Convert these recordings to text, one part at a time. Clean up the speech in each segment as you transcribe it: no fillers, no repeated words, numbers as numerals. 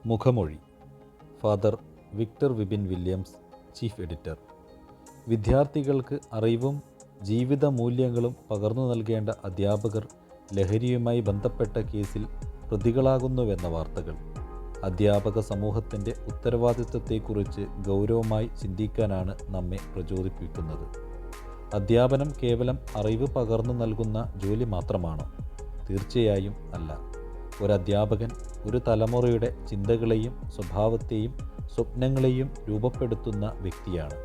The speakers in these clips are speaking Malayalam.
മുഖമൊഴി. Father Victor Vipin Williams, chief editor. വിദ്യാർത്ഥികൾക്ക് അറിവും ജീവിത മൂല്യങ്ങളും പകർന്നു നൽകേണ്ട അധ്യാപകർ ലഹരിയുമായി ബന്ധപ്പെട്ട കേസിൽ പ്രതികളാകുന്നുവെന്ന വാർത്തകൾ അധ്യാപക സമൂഹത്തിൻ്റെ ഉത്തരവാദിത്വത്തെക്കുറിച്ച് ഗൗരവമായി ചിന്തിക്കാനാണ് നമ്മെ പ്രചോദിപ്പിക്കുന്നത്. അധ്യാപനം കേവലം അറിവ് പകർന്നു നൽകുന്ന ജോലി മാത്രമാണോ? തീർച്ചയായും അല്ല. ഒരധ്യാപകൻ ഒരു തലമുറയുടെ ചിന്തകളെയും സ്വഭാവത്തെയും സ്വപ്നങ്ങളെയും രൂപപ്പെടുത്തുന്ന വ്യക്തിയാണ്.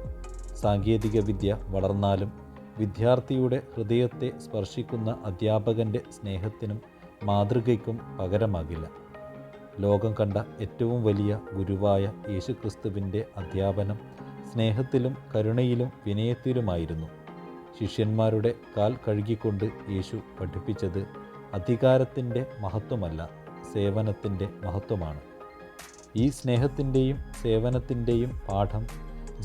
സാങ്കേതിക വിദ്യ വളർന്നാലും വിദ്യാർത്ഥിയുടെ ഹൃദയത്തെ സ്പർശിക്കുന്ന അധ്യാപകൻ്റെ സ്നേഹത്തിനും മാതൃകയ്ക്കും പകരമാകില്ല. ലോകം കണ്ട ഏറ്റവും വലിയ ഗുരുവായ യേശുക്രിസ്തുവിൻ്റെ അധ്യാപനം സ്നേഹത്തിലും കരുണയിലും വിനയത്തിലുമായിരുന്നു. ശിഷ്യന്മാരുടെ കാൽ കഴുകിക്കൊണ്ട് യേശു പഠിപ്പിച്ചത് അധികാരത്തിൻ്റെ മഹത്വമല്ല, സേവനത്തിൻ്റെ മഹത്വമാണ്. ഈ സ്നേഹത്തിൻ്റെയും സേവനത്തിൻ്റെയും പാഠം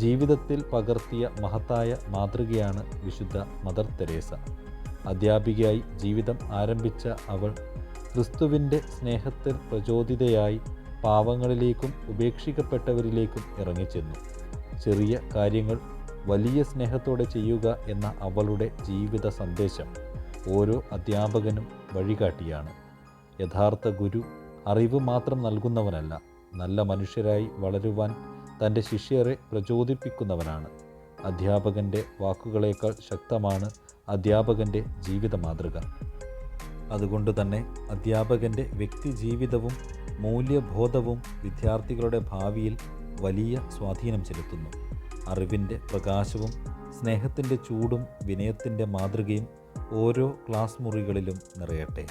ജീവിതത്തിൽ പകർത്തിയ മഹത്തായ മാതൃകയാണ് വിശുദ്ധ മദർ തെരേസ. അധ്യാപികയായി ജീവിതം ആരംഭിച്ച അവൾ ക്രിസ്തുവിൻ്റെ സ്നേഹത്തിൽ പ്രചോദിതയായി പാവങ്ങളിലേക്കും ഉപേക്ഷിക്കപ്പെട്ടവരിലേക്കും ഇറങ്ങിച്ചെന്നു. ചെറിയ കാര്യങ്ങൾ വലിയ സ്നേഹത്തോടെ ചെയ്യുക എന്ന അവളുടെ ജീവിത സന്ദേശം ഓരോ അധ്യാപകനും വഴികാട്ടിയാണ്. യഥാർത്ഥ ഗുരു അറിവ് മാത്രം നൽകുന്നവനല്ല, നല്ല മനുഷ്യരായി വളരുവാൻ തൻ്റെ ശിഷ്യരെ പ്രചോദിപ്പിക്കുന്നവനാണ്. അധ്യാപകൻ്റെ വാക്കുകളേക്കാൾ ശക്തമാണ് അധ്യാപകൻ്റെ ജീവിത മാതൃക. അതുകൊണ്ട് തന്നെ അധ്യാപകൻ്റെ വ്യക്തി ജീവിതവും മൂല്യബോധവും വിദ്യാർത്ഥികളുടെ ഭാവിയിൽ വലിയ സ്വാധീനം ചെലുത്തുന്നു. അറിവിൻ്റെ പ്രകാശവും സ്നേഹത്തിൻ്റെ ചൂടും വിനയത്തിൻ്റെ മാതൃകയും ഓരോ ക്ലാസ് മുറികളിലും നിറയട്ടെ.